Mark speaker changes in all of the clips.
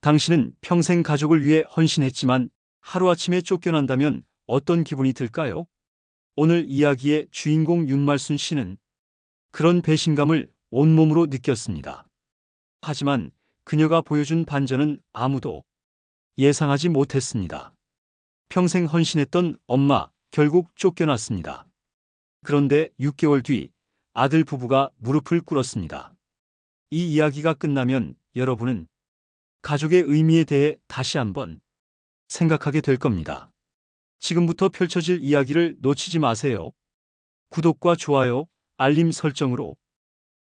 Speaker 1: 당신은 평생 가족을 위해 헌신했지만 하루아침에 쫓겨난다면 어떤 기분이 들까요? 오늘 이야기의 주인공 윤말순 씨는 그런 배신감을 온몸으로 느꼈습니다. 하지만 그녀가 보여준 반전은 아무도 예상하지 못했습니다. 평생 헌신했던 엄마, 결국 쫓겨났습니다. 그런데 6개월 뒤 아들 부부가 무릎을 꿇었습니다. 이 이야기가 끝나면 여러분은 가족의 의미에 대해 다시 한번 생각하게 될 겁니다. 지금부터 펼쳐질 이야기를 놓치지 마세요. 구독과 좋아요, 알림 설정으로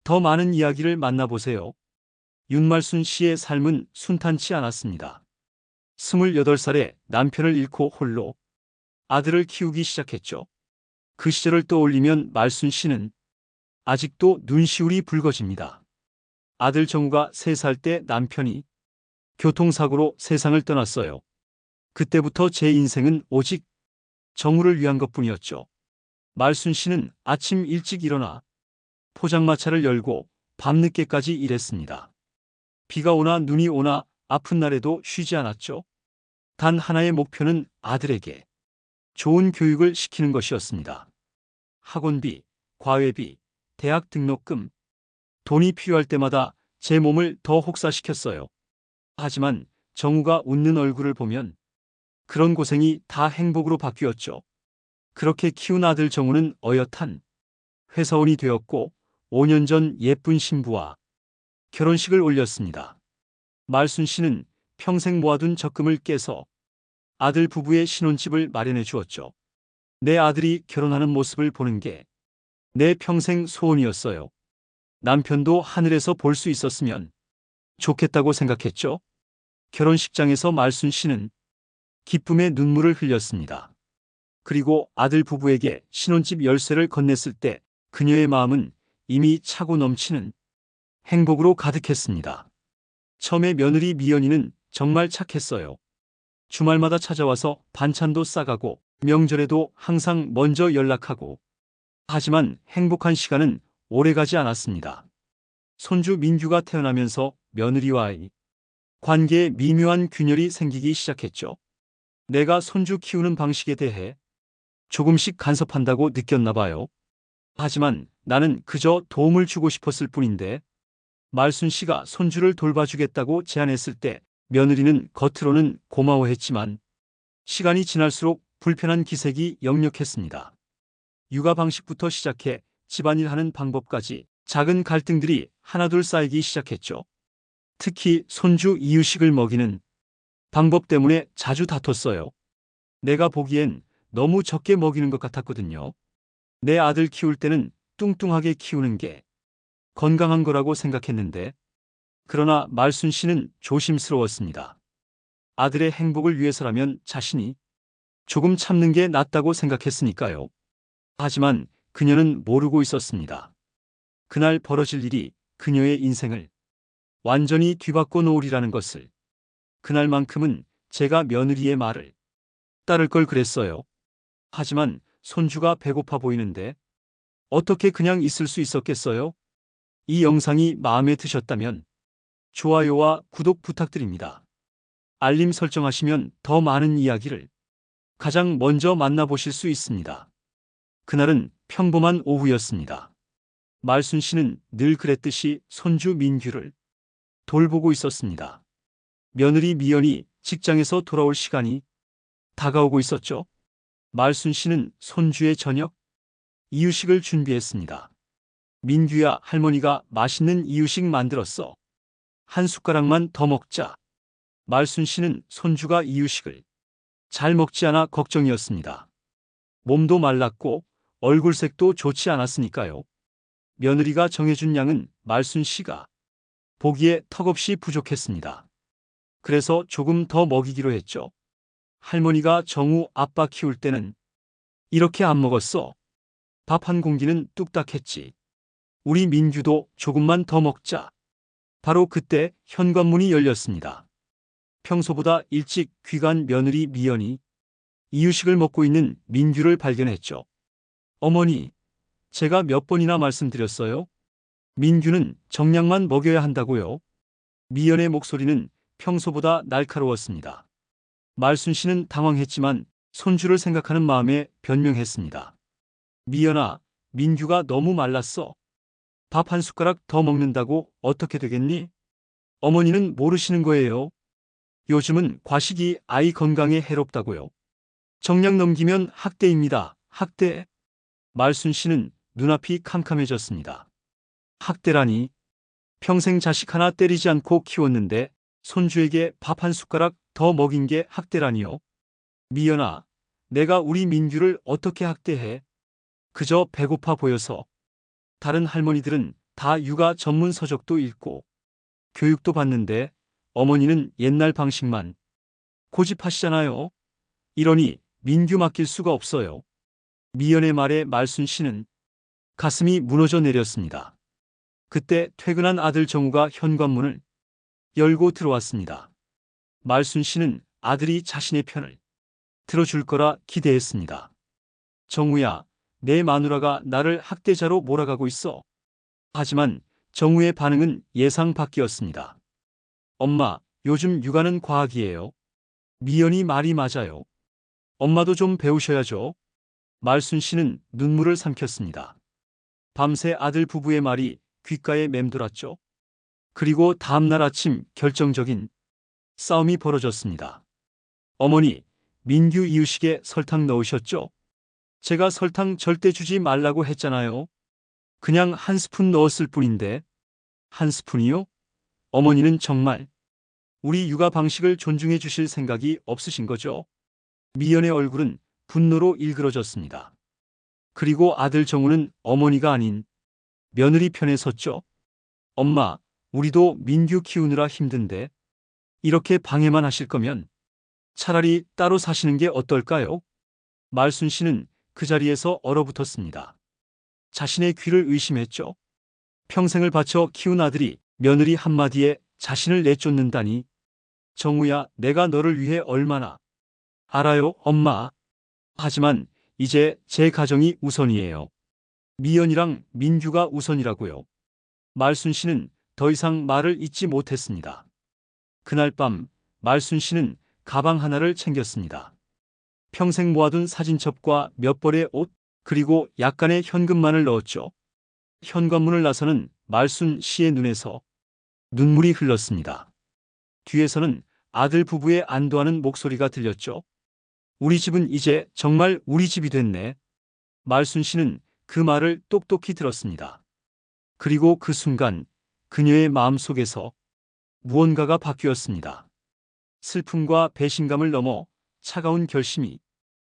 Speaker 1: 더 많은 이야기를 만나보세요. 윤말순 씨의 삶은 순탄치 않았습니다. 28살에 남편을 잃고 홀로 아들을 키우기 시작했죠. 그 시절을 떠올리면 말순 씨는 아직도 눈시울이 붉어집니다. 아들 정우가 3살 때 남편이 교통사고로 세상을 떠났어요. 그때부터 제 인생은 오직 정우를 위한 것뿐이었죠. 말순 씨는 아침 일찍 일어나 포장마차를 열고 밤늦게까지 일했습니다. 비가 오나 눈이 오나 아픈 날에도 쉬지 않았죠. 단 하나의 목표는 아들에게 좋은 교육을 시키는 것이었습니다. 학원비, 과외비, 대학 등록금, 돈이 필요할 때마다 제 몸을 더 혹사시켰어요. 하지만 정우가 웃는 얼굴을 보면 그런 고생이 다 행복으로 바뀌었죠. 그렇게 키운 아들 정우는 어엿한 회사원이 되었고 5년 전 예쁜 신부와 결혼식을 올렸습니다. 말순 씨는 평생 모아둔 적금을 깨서 아들 부부의 신혼집을 마련해 주었죠. 내 아들이 결혼하는 모습을 보는 게 내 평생 소원이었어요. 남편도 하늘에서 볼 수 있었으면 좋겠다고 생각했죠. 결혼식장에서 말순 씨는 기쁨의 눈물을 흘렸습니다. 그리고 아들 부부에게 신혼집 열쇠를 건넸을 때 그녀의 마음은 이미 차고 넘치는 행복으로 가득했습니다. 처음에 며느리 미연이는 정말 착했어요. 주말마다 찾아와서 반찬도 싸가고 명절에도 항상 먼저 연락하고. 하지만 행복한 시간은 오래가지 않았습니다. 손주 민규가 태어나면서 며느리와의 관계에 미묘한 균열이 생기기 시작했죠. 내가 손주 키우는 방식에 대해 조금씩 간섭한다고 느꼈나 봐요. 하지만 나는 그저 도움을 주고 싶었을 뿐인데 말순 씨가 손주를 돌봐주겠다고 제안했을 때 며느리는 겉으로는 고마워했지만 시간이 지날수록 불편한 기색이 역력했습니다. 육아 방식부터 시작해 집안일 하는 방법까지 작은 갈등들이 하나둘 쌓이기 시작했죠. 특히 손주 이유식을 먹이는 방법 때문에 자주 다퉜어요. 내가 보기엔 너무 적게 먹이는 것 같았거든요. 내 아들 키울 때는 뚱뚱하게 키우는 게 건강한 거라고 생각했는데, 그러나 말순 씨는 조심스러웠습니다. 아들의 행복을 위해서라면 자신이 조금 참는 게 낫다고 생각했으니까요. 하지만 그녀는 모르고 있었습니다. 그날 벌어질 일이 그녀의 인생을 완전히 뒤바꿔 놓으리라는 것을. 그날만큼은 제가 며느리의 말을 따를 걸 그랬어요. 하지만 손주가 배고파 보이는데 어떻게 그냥 있을 수 있었겠어요? 이 영상이 마음에 드셨다면 좋아요와 구독 부탁드립니다. 알림 설정하시면 더 많은 이야기를 가장 먼저 만나보실 수 있습니다. 그날은 평범한 오후였습니다. 말순 씨는 늘 그랬듯이 손주 민규를 돌보고 있었습니다. 며느리 미연이 직장에서 돌아올 시간이 다가오고 있었죠. 말순 씨는 손주의 저녁 이유식을 준비했습니다. 민규야, 할머니가 맛있는 이유식 만들었어. 한 숟가락만 더 먹자. 말순 씨는 손주가 이유식을 잘 먹지 않아 걱정이었습니다. 몸도 말랐고 얼굴색도 좋지 않았으니까요. 며느리가 정해준 양은 말순 씨가 보기에 턱없이 부족했습니다. 그래서 조금 더 먹이기로 했죠. 할머니가 정우 아빠 키울 때는 이렇게 안 먹었어. 밥 한 공기는 뚝딱 했지. 우리 민규도 조금만 더 먹자. 바로 그때 현관문이 열렸습니다. 평소보다 일찍 귀간 며느리 미연이 이유식을 먹고 있는 민규를 발견했죠. 어머니, 제가 몇 번이나 말씀드렸어요? 민규는 정량만 먹여야 한다고요. 미연의 목소리는 평소보다 날카로웠습니다. 말순 씨는 당황했지만 손주를 생각하는 마음에 변명했습니다. 미연아, 민규가 너무 말랐어. 밥 한 숟가락 더 먹는다고 어떻게 되겠니? 어머니는 모르시는 거예요. 요즘은 과식이 아이 건강에 해롭다고요. 정량 넘기면 학대입니다. 학대. 말순 씨는 눈앞이 캄캄해졌습니다. 학대라니. 평생 자식 하나 때리지 않고 키웠는데 손주에게 밥 한 숟가락 더 먹인 게 학대라니요. 미연아, 내가 우리 민규를 어떻게 학대해? 그저 배고파 보여서. 다른 할머니들은 다 육아 전문 서적도 읽고 교육도 받는데 어머니는 옛날 방식만 고집하시잖아요. 이러니 민규 맡길 수가 없어요. 미연의 말에 말순 씨는 가슴이 무너져 내렸습니다. 그때 퇴근한 아들 정우가 현관문을 열고 들어왔습니다. 말순 씨는 아들이 자신의 편을 들어줄 거라 기대했습니다. 정우야, 내 마누라가 나를 학대자로 몰아가고 있어. 하지만 정우의 반응은 예상 밖이었습니다. 엄마, 요즘 육아는 과학이에요. 미연이 말이 맞아요. 엄마도 좀 배우셔야죠. 말순 씨는 눈물을 삼켰습니다. 밤새 아들 부부의 말이 귓가에 맴돌았죠. 그리고 다음날 아침 결정적인 싸움이 벌어졌습니다. 어머니, 민규 이유식에 설탕 넣으셨죠? 제가 설탕 절대 주지 말라고 했잖아요. 그냥 한 스푼 넣었을 뿐인데. 한 스푼이요? 어머니는 정말 우리 육아 방식을 존중해 주실 생각이 없으신 거죠? 미연의 얼굴은 분노로 일그러졌습니다. 그리고 아들 정우는 어머니가 아닌 며느리 편에 섰죠. 엄마, 우리도 민규 키우느라 힘든데 이렇게 방해만 하실 거면 차라리 따로 사시는 게 어떨까요? 말순 씨는 그 자리에서 얼어붙었습니다. 자신의 귀를 의심했죠. 평생을 바쳐 키운 아들이 며느리 한마디에 자신을 내쫓는다니. 정우야, 내가 너를 위해 얼마나. 알아요, 엄마. 하지만 이제 제 가정이 우선이에요. 미연이랑 민규가 우선이라고요. 말순 씨는 더 이상 말을 잇지 못했습니다. 그날 밤 말순 씨는 가방 하나를 챙겼습니다. 평생 모아둔 사진첩과 몇 벌의 옷, 그리고 약간의 현금만을 넣었죠. 현관문을 나서는 말순 씨의 눈에서 눈물이 흘렀습니다. 뒤에서는 아들 부부의 안도하는 목소리가 들렸죠. 우리 집은 이제 정말 우리 집이 됐네. 말순 씨는 그 말을 똑똑히 들었습니다. 그리고 그 순간 그녀의 마음속에서 무언가가 바뀌었습니다. 슬픔과 배신감을 넘어 차가운 결심이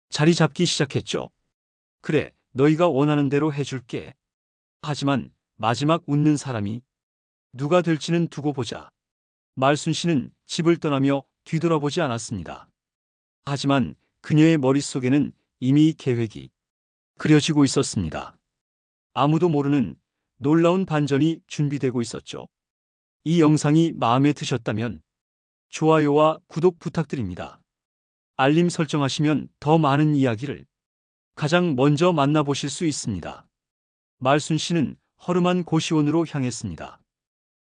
Speaker 1: 자리 잡기 시작했죠. 그래, 너희가 원하는 대로 해줄게. 하지만 마지막 웃는 사람이 누가 될지는 두고 보자. 말순 씨는 집을 떠나며 뒤돌아보지 않았습니다. 하지만 그녀의 머릿속에는 이미 계획이 그려지고 있었습니다. 아무도 모르는 놀라운 반전이 준비되고 있었죠. 이 영상이 마음에 드셨다면 좋아요와 구독 부탁드립니다. 알림 설정하시면 더 많은 이야기를 가장 먼저 만나보실 수 있습니다. 말순 씨는 허름한 고시원으로 향했습니다.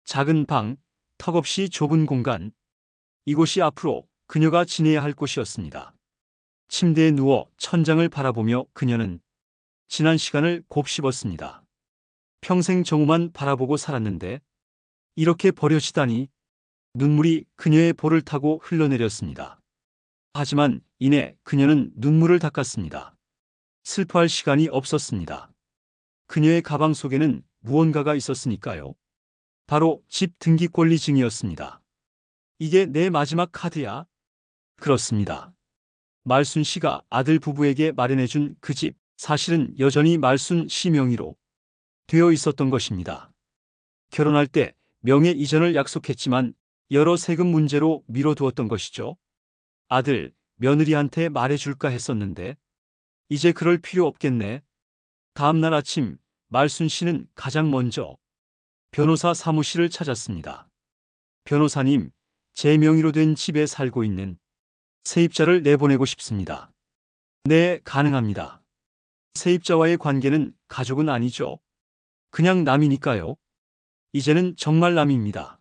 Speaker 1: 작은 방, 턱없이 좁은 공간. 이곳이 앞으로 그녀가 지내야 할 곳이었습니다. 침대에 누워 천장을 바라보며 그녀는 지난 시간을 곱씹었습니다. 평생 정우만 바라보고 살았는데 이렇게 버려지다니. 눈물이 그녀의 볼을 타고 흘러내렸습니다. 하지만 이내 그녀는 눈물을 닦았습니다. 슬퍼할 시간이 없었습니다. 그녀의 가방 속에는 무언가가 있었으니까요. 바로 집 등기권리증이었습니다. 이게 내 마지막 카드야? 그렇습니다. 말순 씨가 아들 부부에게 마련해준 그 집, 사실은 여전히 말순 씨 명의로 되어 있었던 것입니다. 결혼할 때 명예 이전을 약속했지만 여러 세금 문제로 미뤄두었던 것이죠. 아들, 며느리한테 말해줄까 했었는데 이제 그럴 필요 없겠네. 다음 날 아침 말순 씨는 가장 먼저 변호사 사무실을 찾았습니다. 변호사님, 제 명의로 된 집에 살고 있는 세입자를 내보내고 싶습니다. 네, 가능합니다. 세입자와의 관계는 가족은 아니죠. 그냥 남이니까요. 이제는 정말 남입니다.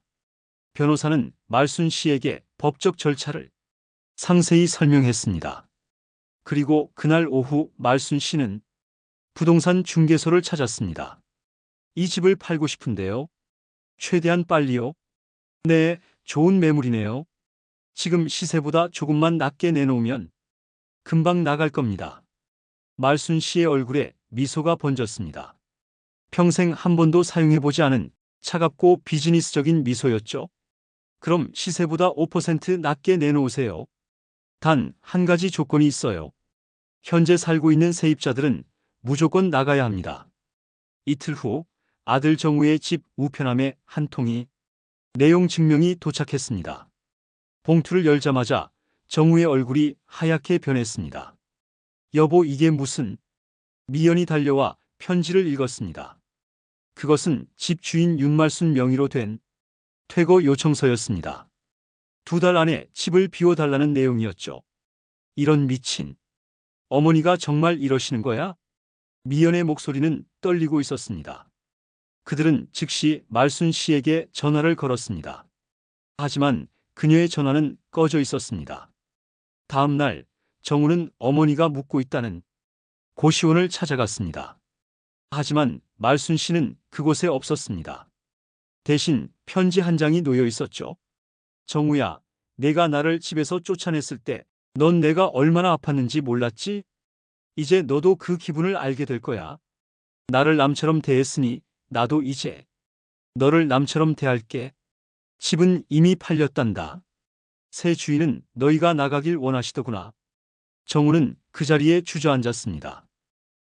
Speaker 1: 변호사는 말순 씨에게 법적 절차를 상세히 설명했습니다. 그리고 그날 오후 말순 씨는 부동산 중개소를 찾았습니다. 이 집을 팔고 싶은데요. 최대한 빨리요. 네, 좋은 매물이네요. 지금 시세보다 조금만 낮게 내놓으면 금방 나갈 겁니다. 말순 씨의 얼굴에 미소가 번졌습니다. 평생 한 번도 사용해보지 않은 차갑고 비즈니스적인 미소였죠. 그럼 시세보다 5% 낮게 내놓으세요. 단 한 가지 조건이 있어요. 현재 살고 있는 세입자들은 무조건 나가야 합니다. 이틀 후 아들 정우의 집 우편함에 한 통이 내용 증명이 도착했습니다. 봉투를 열자마자 정우의 얼굴이 하얗게 변했습니다. 여보, 이게 무슨... 미연이 달려와 편지를 읽었습니다. 그것은 집 주인 윤말순 명의로 된 퇴거 요청서였습니다. 2달 안에 집을 비워달라는 내용이었죠. 이런 미친... 어머니가 정말 이러시는 거야? 미연의 목소리는 떨리고 있었습니다. 그들은 즉시 말순 씨에게 전화를 걸었습니다. 하지만 그녀의 전화는 꺼져 있었습니다. 다음 날 정우는 어머니가 묵고 있다는 고시원을 찾아갔습니다. 하지만 말순 씨는 그곳에 없었습니다. 대신 편지 한 장이 놓여 있었죠. 정우야, 내가 나를 집에서 쫓아냈을 때 넌 내가 얼마나 아팠는지 몰랐지? 이제 너도 그 기분을 알게 될 거야. 나를 남처럼 대했으니 나도 이제 너를 남처럼 대할게. 집은 이미 팔렸단다. 새 주인은 너희가 나가길 원하시더구나. 정우는 그 자리에 주저앉았습니다.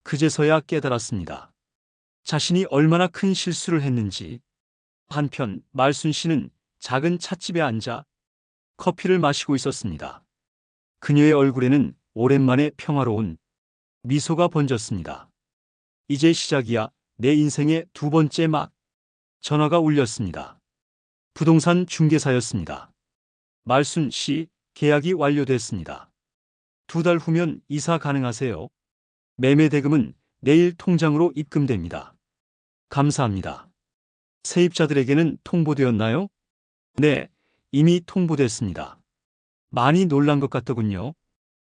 Speaker 1: 그제서야 깨달았습니다. 자신이 얼마나 큰 실수를 했는지. 한편 말순 씨는 작은 찻집에 앉아 커피를 마시고 있었습니다. 그녀의 얼굴에는 오랜만에 평화로운 미소가 번졌습니다. 이제 시작이야. 내 인생의 2번째 막. 전화가 울렸습니다. 부동산 중개사였습니다. 말순 씨, 계약이 완료됐습니다. 2달 후면 이사 가능하세요. 매매 대금은 내일 통장으로 입금됩니다. 감사합니다. 세입자들에게는 통보되었나요? 네, 이미 통보됐습니다. 많이 놀란 것 같더군요.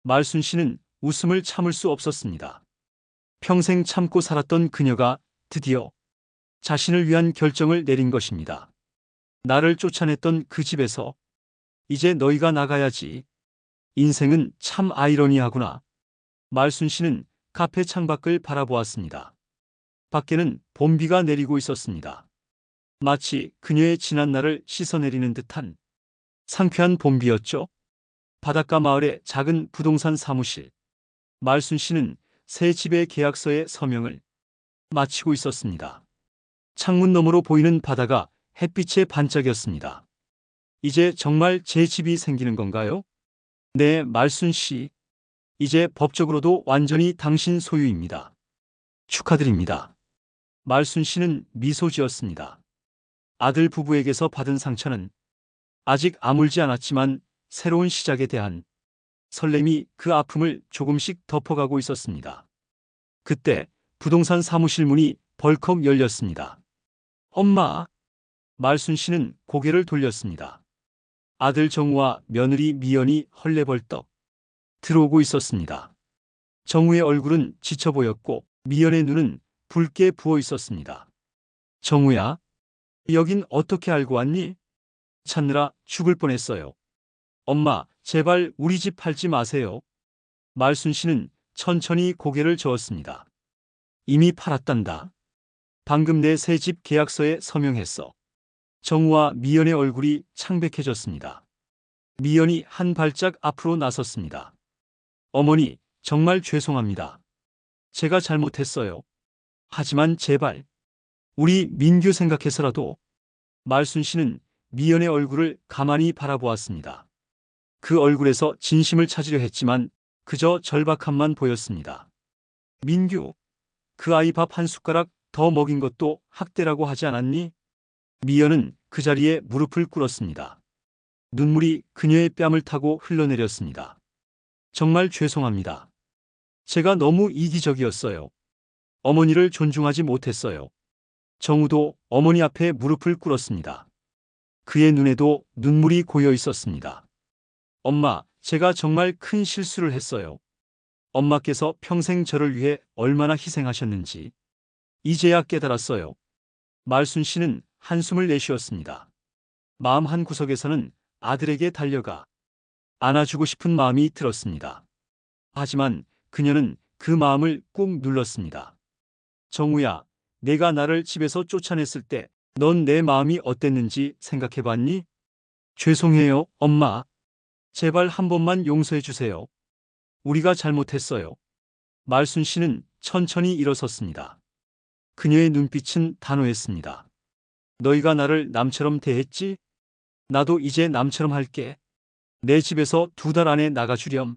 Speaker 1: 말순 씨는 웃음을 참을 수 없었습니다. 평생 참고 살았던 그녀가 드디어 자신을 위한 결정을 내린 것입니다. 나를 쫓아냈던 그 집에서 이제 너희가 나가야지. 인생은 참 아이러니하구나. 말순 씨는 카페 창밖을 바라보았습니다. 밖에는 봄비가 내리고 있었습니다. 마치 그녀의 지난 날을 씻어내리는 듯한 상쾌한 봄비였죠. 바닷가 마을의 작은 부동산 사무실. 말순 씨는 새 집의 계약서에 서명을 마치고 있었습니다. 창문 너머로 보이는 바다가 햇빛에 반짝였습니다. 이제 정말 제 집이 생기는 건가요? 네, 말순 씨. 이제 법적으로도 완전히 당신 소유입니다. 축하드립니다. 말순 씨는 미소 지었습니다. 아들 부부에게서 받은 상처는 아직 아물지 않았지만 새로운 시작에 대한 설렘이 그 아픔을 조금씩 덮어가고 있었습니다. 그때 부동산 사무실 문이 벌컥 열렸습니다. 엄마! 말순 씨는 고개를 돌렸습니다. 아들 정우와 며느리 미연이 헐레벌떡 들어오고 있었습니다. 정우의 얼굴은 지쳐 보였고 미연의 눈은 붉게 부어 있었습니다. 정우야, 여긴 어떻게 알고 왔니? 찾느라 죽을 뻔했어요. 엄마, 제발 우리 집 팔지 마세요. 말순 씨는 천천히 고개를 저었습니다. 이미 팔았단다. 방금 내 새 집 계약서에 서명했어. 정우와 미연의 얼굴이 창백해졌습니다. 미연이 한 발짝 앞으로 나섰습니다. 어머니, 정말 죄송합니다. 제가 잘못했어요. 하지만 제발 우리 민규 생각해서라도. 말순 씨는 미연의 얼굴을 가만히 바라보았습니다. 그 얼굴에서 진심을 찾으려 했지만 그저 절박함만 보였습니다. 민규, 그 아이 밥 한 숟가락 더 먹인 것도 학대라고 하지 않았니? 미연은 그 자리에 무릎을 꿇었습니다. 눈물이 그녀의 뺨을 타고 흘러내렸습니다. 정말 죄송합니다. 제가 너무 이기적이었어요. 어머니를 존중하지 못했어요. 정우도 어머니 앞에 무릎을 꿇었습니다. 그의 눈에도 눈물이 고여 있었습니다. 엄마, 제가 정말 큰 실수를 했어요. 엄마께서 평생 저를 위해 얼마나 희생하셨는지 이제야 깨달았어요. 말순 씨는 한숨을 내쉬었습니다. 마음 한구석에서는 아들에게 달려가 안아주고 싶은 마음이 들었습니다. 하지만 그녀는 그 마음을 꾹 눌렀습니다. 정우야, 내가 나를 집에서 쫓아냈을 때 넌 내 마음이 어땠는지 생각해봤니? 죄송해요, 엄마. 제발 한 번만 용서해 주세요. 우리가 잘못했어요. 말순 씨는 천천히 일어섰습니다. 그녀의 눈빛은 단호했습니다. 너희가 나를 남처럼 대했지? 나도 이제 남처럼 할게. 내 집에서 2달 안에 나가주렴.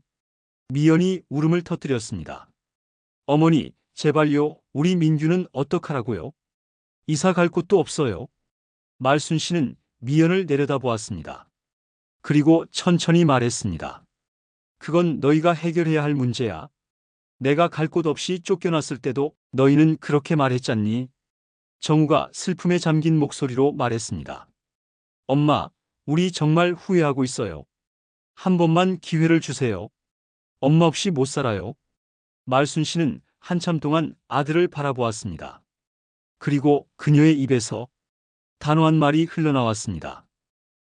Speaker 1: 미연이 울음을 터뜨렸습니다. 어머니, 제발요, 우리 민규는 어떡하라고요? 이사 갈 곳도 없어요. 말순 씨는 미연을 내려다보았습니다. 그리고 천천히 말했습니다. 그건 너희가 해결해야 할 문제야. 내가 갈 곳 없이 쫓겨났을 때도 너희는 그렇게 말했잖니. 정우가 슬픔에 잠긴 목소리로 말했습니다. 엄마, 우리 정말 후회하고 있어요. 한 번만 기회를 주세요. 엄마 없이 못 살아요. 말순 씨는 한참 동안 아들을 바라보았습니다. 그리고 그녀의 입에서 단호한 말이 흘러나왔습니다.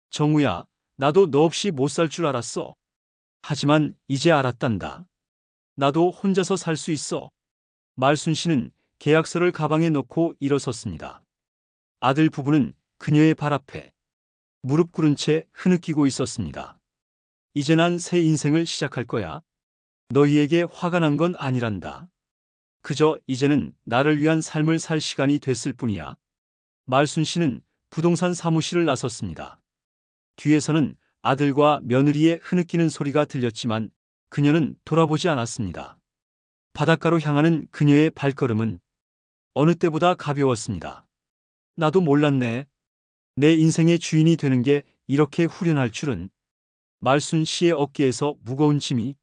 Speaker 1: 정우야, 나도 너 없이 못 살 줄 알았어. 하지만 이제 알았단다. 나도 혼자서 살 수 있어. 말순 씨는 계약서를 가방에 넣고 일어섰습니다. 아들 부부는 그녀의 발 앞에 무릎 꿇은 채 흐느끼고 있었습니다. 이제 난 새 인생을 시작할 거야. 너희에게 화가 난 건 아니란다. 그저 이제는 나를 위한 삶을 살 시간이 됐을 뿐이야. 말순 씨는 부동산 사무실을 나섰습니다. 뒤에서는 아들과 며느리의 흐느끼는 소리가 들렸지만 그녀는 돌아보지 않았습니다. 바닷가로 향하는 그녀의 발걸음은 어느 때보다 가벼웠습니다. 나도 몰랐네. 내 인생의 주인이 되는 게 이렇게 후련할 줄은. 말순 씨의 어깨에서 무거운 짐이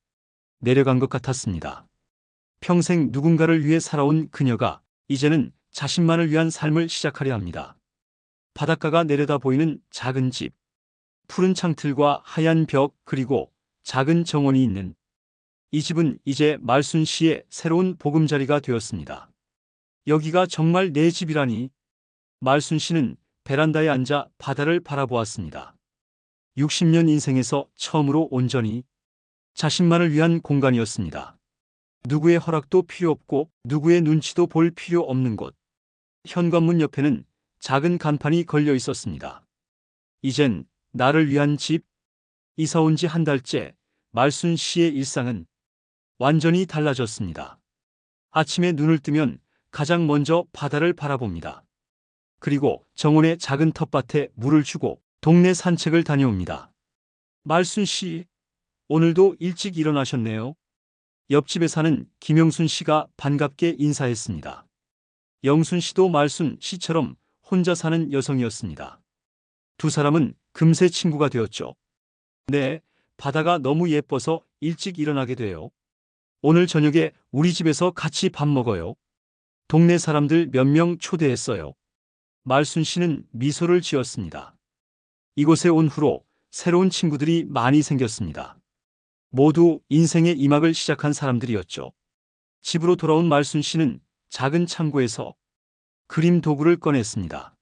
Speaker 1: 내려간 것 같았습니다. 평생 누군가를 위해 살아온 그녀가 이제는 자신만을 위한 삶을 시작하려 합니다. 바닷가가 내려다 보이는 작은 집, 푸른 창틀과 하얀 벽 그리고 작은 정원이 있는 이 집은 이제 말순 씨의 새로운 보금자리가 되었습니다. 여기가 정말 내 집이라니. 말순 씨는 베란다에 앉아 바다를 바라보았습니다. 60년 인생에서 처음으로 온전히 자신만을 위한 공간이었습니다. 누구의 허락도 필요 없고 누구의 눈치도 볼 필요 없는 곳. 현관문 옆에는 작은 간판이 걸려 있었습니다. 이젠 나를 위한 집. 이사 온 지 한 달째 말순 씨의 일상은 완전히 달라졌습니다. 아침에 눈을 뜨면 가장 먼저 바다를 바라봅니다. 그리고 정원의 작은 텃밭에 물을 주고 동네 산책을 다녀옵니다. 말순 씨, 오늘도 일찍 일어나셨네요. 옆집에 사는 김영순 씨가 반갑게 인사했습니다. 영순 씨도 말순 씨처럼 혼자 사는 여성이었습니다. 두 사람은 금세 친구가 되었죠. 네, 바다가 너무 예뻐서 일찍 일어나게 돼요. 오늘 저녁에 우리 집에서 같이 밥 먹어요. 동네 사람들 몇 명 초대했어요. 말순 씨는 미소를 지었습니다. 이곳에 온 후로 새로운 친구들이 많이 생겼습니다. 모두 인생의 이막을 시작한 사람들이었죠. 집으로 돌아온 말순 씨는 작은 창고에서 그림 도구를 꺼냈습니다.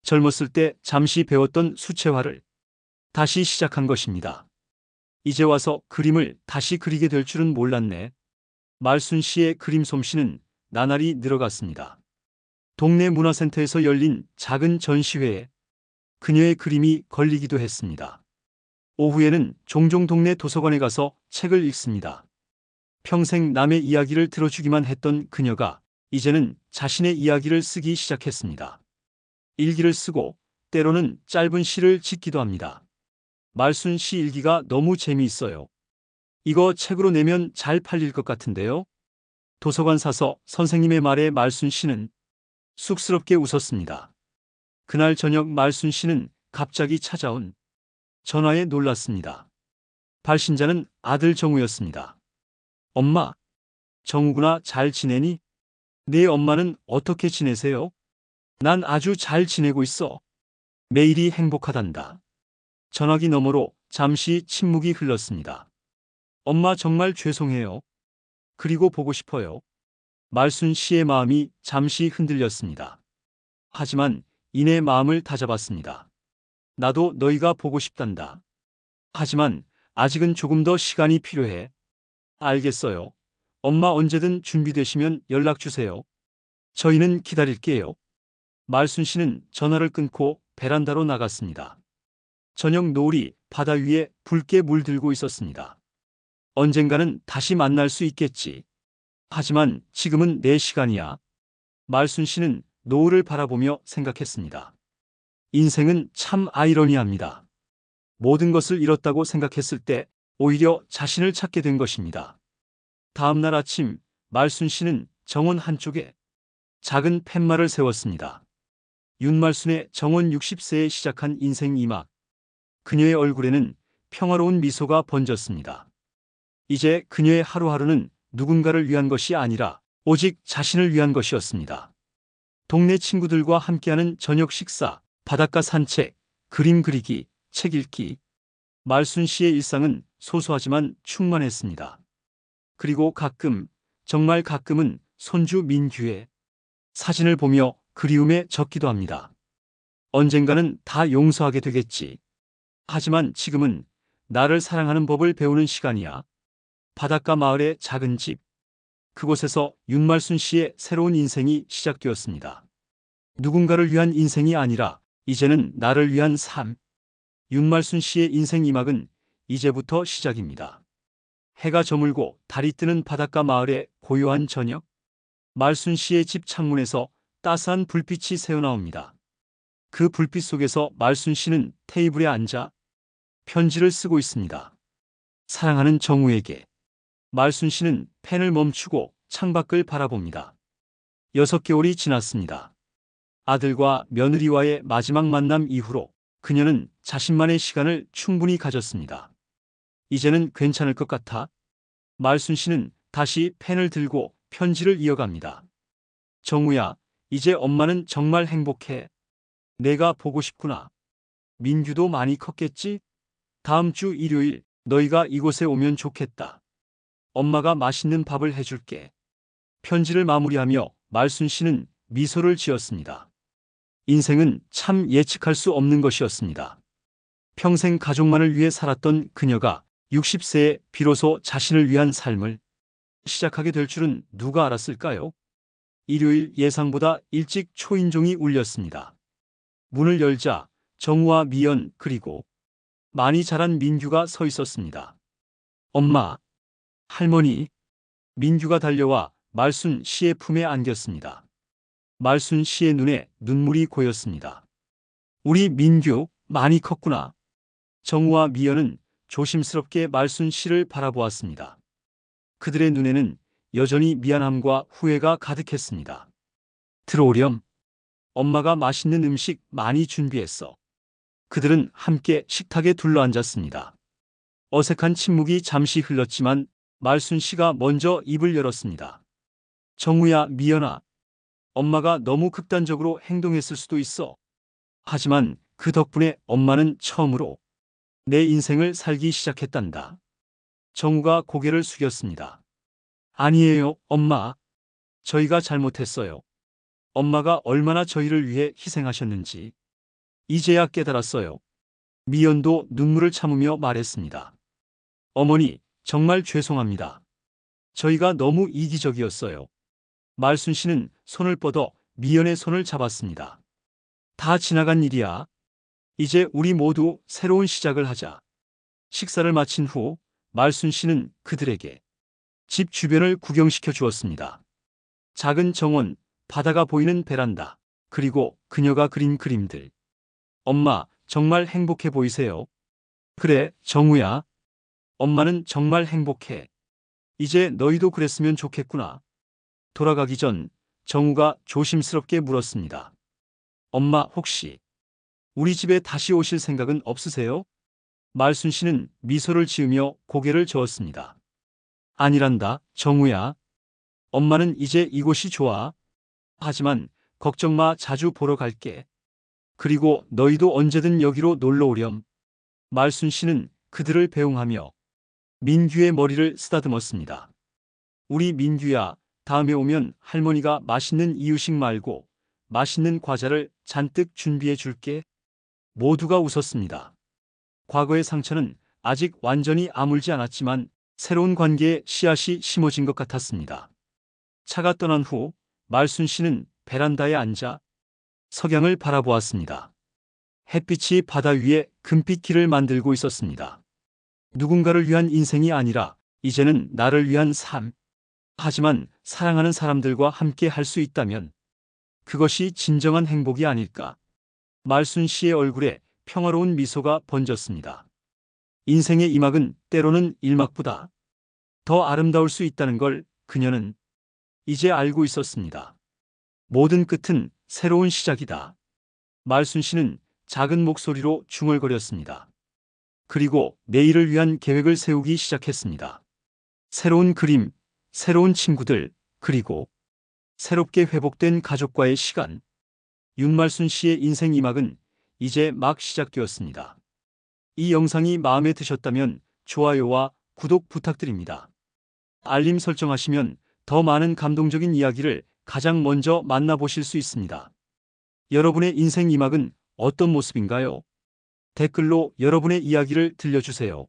Speaker 1: 젊었을 때 잠시 배웠던 수채화를 다시 시작한 것입니다. 이제 와서 그림을 다시 그리게 될 줄은 몰랐네. 말순 씨의 그림 솜씨는 나날이 늘어갔습니다. 동네 문화센터에서 열린 작은 전시회에 그녀의 그림이 걸리기도 했습니다. 오후에는 종종 동네 도서관에 가서 책을 읽습니다. 평생 남의 이야기를 들어주기만 했던 그녀가 이제는 자신의 이야기를 쓰기 시작했습니다. 일기를 쓰고 때로는 짧은 시를 짓기도 합니다. 말순 씨 일기가 너무 재미있어요. 이거 책으로 내면 잘 팔릴 것 같은데요. 도서관 사서 선생님의 말에 말순 씨는 쑥스럽게 웃었습니다. 그날 저녁 말순 씨는 갑자기 찾아온 전화에 놀랐습니다. 발신자는 아들 정우였습니다. 엄마, 정우구나. 잘 지내니? 네 엄마는 어떻게 지내세요? 난 아주 잘 지내고 있어. 매일이 행복하단다. 전화기 너머로 잠시 침묵이 흘렀습니다. 엄마 정말 죄송해요. 그리고 보고 싶어요. 말순 씨의 마음이 잠시 흔들렸습니다. 하지만 이내 마음을 다잡았습니다. 나도 너희가 보고 싶단다. 하지만 아직은 조금 더 시간이 필요해. 알겠어요. 엄마 언제든 준비되시면 연락 주세요. 저희는 기다릴게요. 말순 씨는 전화를 끊고 베란다로 나갔습니다. 저녁 노을이 바다 위에 붉게 물들고 있었습니다. 언젠가는 다시 만날 수 있겠지. 하지만 지금은 내 시간이야. 말순 씨는 노을을 바라보며 생각했습니다. 인생은 참 아이러니합니다. 모든 것을 잃었다고 생각했을 때 오히려 자신을 찾게 된 것입니다. 다음 날 아침 말순 씨는 정원 한쪽에 작은 팻말을 세웠습니다. 윤말순의 정원 60세에 시작한 인생 2막. 그녀의 얼굴에는 평화로운 미소가 번졌습니다. 이제 그녀의 하루하루는 누군가를 위한 것이 아니라 오직 자신을 위한 것이었습니다. 동네 친구들과 함께하는 저녁 식사, 바닷가 산책, 그림 그리기, 책 읽기. 말순 씨의 일상은 소소하지만 충만했습니다. 그리고 가끔, 정말 가끔은 손주 민규의 사진을 보며 그리움에 젖기도 합니다. 언젠가는 다 용서하게 되겠지. 하지만 지금은 나를 사랑하는 법을 배우는 시간이야. 바닷가 마을의 작은 집. 그곳에서 윤말순 씨의 새로운 인생이 시작되었습니다. 누군가를 위한 인생이 아니라 이제는 나를 위한 삶. 윤말순 씨의 인생 2막은 이제부터 시작입니다. 해가 저물고 달이 뜨는 바닷가 마을의 고요한 저녁. 말순 씨의 집 창문에서 따스한 불빛이 새어나옵니다. 그 불빛 속에서 말순 씨는 테이블에 앉아 편지를 쓰고 있습니다. 사랑하는 정우에게. 말순 씨는 펜을 멈추고 창밖을 바라봅니다. 6개월이 지났습니다. 아들과 며느리와의 마지막 만남 이후로 그녀는 자신만의 시간을 충분히 가졌습니다. 이제는 괜찮을 것 같아. 말순 씨는 다시 펜을 들고 편지를 이어갑니다. 정우야, 이제 엄마는 정말 행복해. 내가 보고 싶구나. 민규도 많이 컸겠지? 다음 주 일요일 너희가 이곳에 오면 좋겠다. 엄마가 맛있는 밥을 해줄게. 편지를 마무리하며 말순 씨는 미소를 지었습니다. 인생은 참 예측할 수 없는 것이었습니다. 평생 가족만을 위해 살았던 그녀가 60세에 비로소 자신을 위한 삶을 시작하게 될 줄은 누가 알았을까요? 일요일 예상보다 일찍 초인종이 울렸습니다. 문을 열자 정우와 미연 그리고 많이 자란 민규가 서 있었습니다. 엄마, 할머니. 민규가 달려와 말순 씨의 품에 안겼습니다. 말순 씨의 눈에 눈물이 고였습니다. 우리 민규 많이 컸구나. 정우와 미연은 조심스럽게 말순 씨를 바라보았습니다. 그들의 눈에는 여전히 미안함과 후회가 가득했습니다. 들어오렴. 엄마가 맛있는 음식 많이 준비했어. 그들은 함께 식탁에 둘러앉았습니다. 어색한 침묵이 잠시 흘렀지만 말순 씨가 먼저 입을 열었습니다. 정우야, 미연아. 엄마가 너무 극단적으로 행동했을 수도 있어. 하지만 그 덕분에 엄마는 처음으로 내 인생을 살기 시작했단다. 정우가 고개를 숙였습니다. 아니에요, 엄마. 저희가 잘못했어요. 엄마가 얼마나 저희를 위해 희생하셨는지 이제야 깨달았어요. 미연도 눈물을 참으며 말했습니다. 어머니, 정말 죄송합니다. 저희가 너무 이기적이었어요. 말순 씨는 손을 뻗어 미연의 손을 잡았습니다. 다 지나간 일이야. 이제 우리 모두 새로운 시작을 하자. 식사를 마친 후 말순 씨는 그들에게 집 주변을 구경시켜 주었습니다. 작은 정원, 바다가 보이는 베란다, 그리고 그녀가 그린 그림들. 엄마, 정말 행복해 보이세요. 그래, 정우야. 엄마는 정말 행복해. 이제 너희도 그랬으면 좋겠구나. 돌아가기 전 정우가 조심스럽게 물었습니다. 엄마, 혹시 우리 집에 다시 오실 생각은 없으세요? 말순 씨는 미소를 지으며 고개를 저었습니다. 아니란다, 정우야. 엄마는 이제 이곳이 좋아. 하지만 걱정 마, 자주 보러 갈게. 그리고 너희도 언제든 여기로 놀러 오렴. 말순 씨는 그들을 배웅하며 민규의 머리를 쓰다듬었습니다. 우리 민규야, 다음에 오면 할머니가 맛있는 이유식 말고 맛있는 과자를 잔뜩 준비해 줄게. 모두가 웃었습니다. 과거의 상처는 아직 완전히 아물지 않았지만 새로운 관계에 씨앗이 심어진 것 같았습니다. 차가 떠난 후 말순 씨는 베란다에 앉아 석양을 바라보았습니다. 햇빛이 바다 위에 금빛 길을 만들고 있었습니다. 누군가를 위한 인생이 아니라 이제는 나를 위한 삶. 하지만 사랑하는 사람들과 함께 할 수 있다면 그것이 진정한 행복이 아닐까. 말순 씨의 얼굴에 평화로운 미소가 번졌습니다. 인생의 이막은 때로는 일막보다 더 아름다울 수 있다는 걸 그녀는 이제 알고 있었습니다. 모든 끝은 새로운 시작이다. 말순 씨는 작은 목소리로 중얼거렸습니다. 그리고 내일을 위한 계획을 세우기 시작했습니다. 새로운 그림, 새로운 친구들, 그리고 새롭게 회복된 가족과의 시간. 윤말순 씨의 인생 이막은 이제 막 시작되었습니다. 이 영상이 마음에 드셨다면 좋아요와 구독 부탁드립니다. 알림 설정하시면 더 많은 감동적인 이야기를 가장 먼저 만나보실 수 있습니다. 여러분의 인생 이막은 어떤 모습인가요? 댓글로 여러분의 이야기를 들려주세요.